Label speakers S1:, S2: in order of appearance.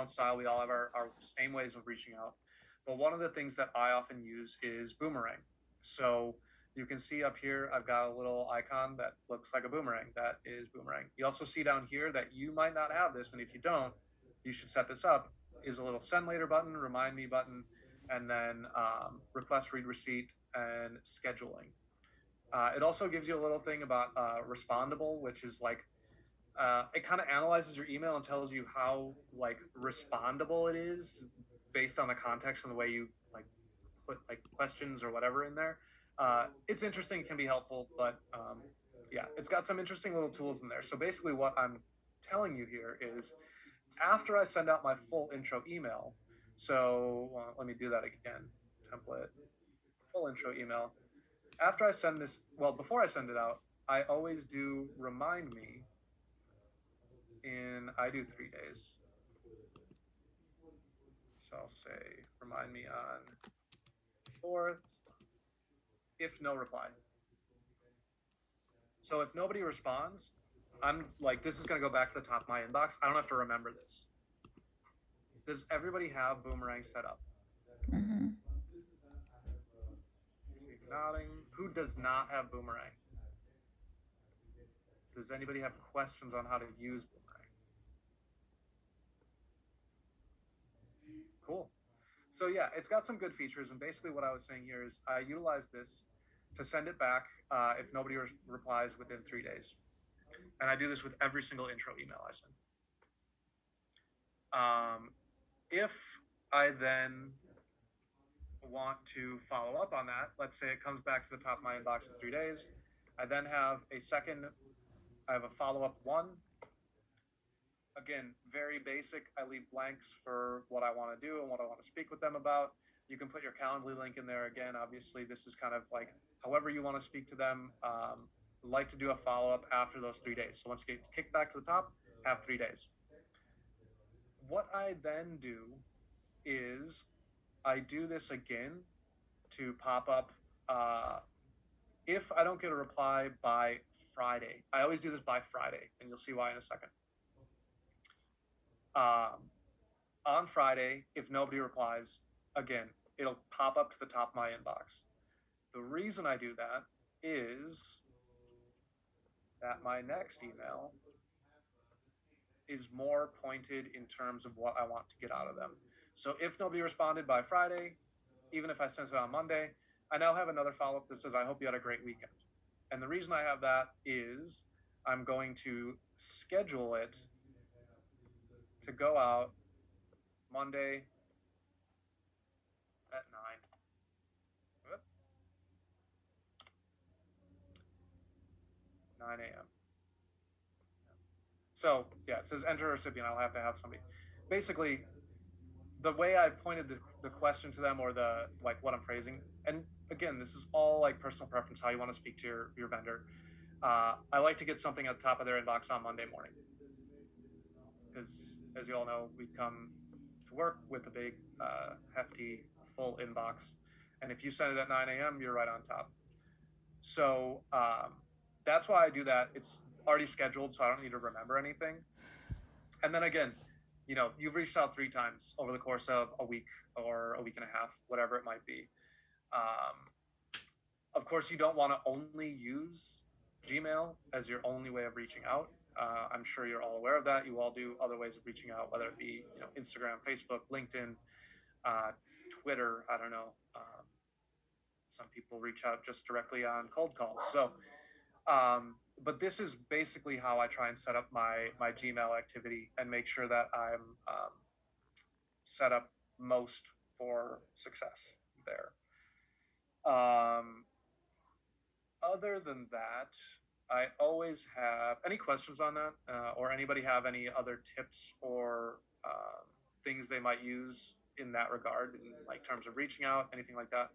S1: different style. We all have our same ways of reaching out. But one of the things that I often use is boomerang. So you can see up here, I've got a little icon that looks like a boomerang. That is boomerang. You also see down here that you might not have this, and if you don't, you should set this up, is a little send later button, remind me button, and then request read receipt and scheduling. It also gives you a little thing about respondable, which is like it kind of analyzes your email and tells you how like respondable it is based on the context and the way you like put like questions or whatever in there. It's interesting, it can be helpful, but yeah, it's got some interesting little tools in there. So basically, what I'm telling you here is after I send out my full intro email, so let me do that again. Template, full intro email. After I send this, well, before I send it out, I always do remind me I do 3 days. So I'll say remind me on 4th if no reply. So if nobody responds, I'm like, this is going to go back to the top of my inbox. I don't have to remember this. Does everybody have boomerang set up?
S2: Mm-hmm.
S1: Nodding. Who does not have boomerang? Does anybody have questions on how to use boomerang? Cool. So yeah, it's got some good features, and basically what I was saying here is I utilize this to send it back if nobody replies within 3 days. And I do this with every single intro email I send. If I then want to follow up on that, let's say it comes back to the top of my inbox in 3 days, I then have I have a follow-up 1. Again, very basic. I leave blanks for what I want to do and what I want to speak with them about. You can put your Calendly link in there. Again, obviously, this is kind of like however you want to speak to them. Like to do a follow-up after those 3 days. So once you get kicked back to the top, have 3 days. What I then do is I do this again to pop up if I don't get a reply by Friday. I always do this by Friday, and you'll see why in a second. On Friday, if nobody replies, again, it'll pop up to the top of my inbox. The reason I do that is that my next email is more pointed in terms of what I want to get out of them. So if nobody responded by Friday, even if I sent it on Monday, I now have another follow-up that says, I hope you had a great weekend. And the reason I have that is I'm going to schedule it to go out Monday at 9 a.m. So yeah, it says enter recipient. I'll have to have somebody. Basically, the way I pointed the question to them or the like what I'm phrasing, and again, this is all like personal preference, how you want to speak to your vendor. I like to get something at the top of their inbox on Monday morning. Because as you all know, we come to work with a big, hefty, full inbox. And if you send it at 9 a.m., you're right on top. So that's why I do that. It's already scheduled, so I don't need to remember anything. And then again, you've reached out 3 times over the course of a week or a week and a half, whatever it might be. Of course, you don't want to only use Gmail as your only way of reaching out. I'm sure you're all aware of that. You all do other ways of reaching out, whether it be Instagram, Facebook, LinkedIn, Twitter. I don't know. Some people reach out just directly on cold calls. So, but this is basically how I try and set up my Gmail activity and make sure that I'm set up most for success there. Other than that, I always have any questions on that, or anybody have any other tips or things they might use in that regard, in like terms of reaching out, anything like that?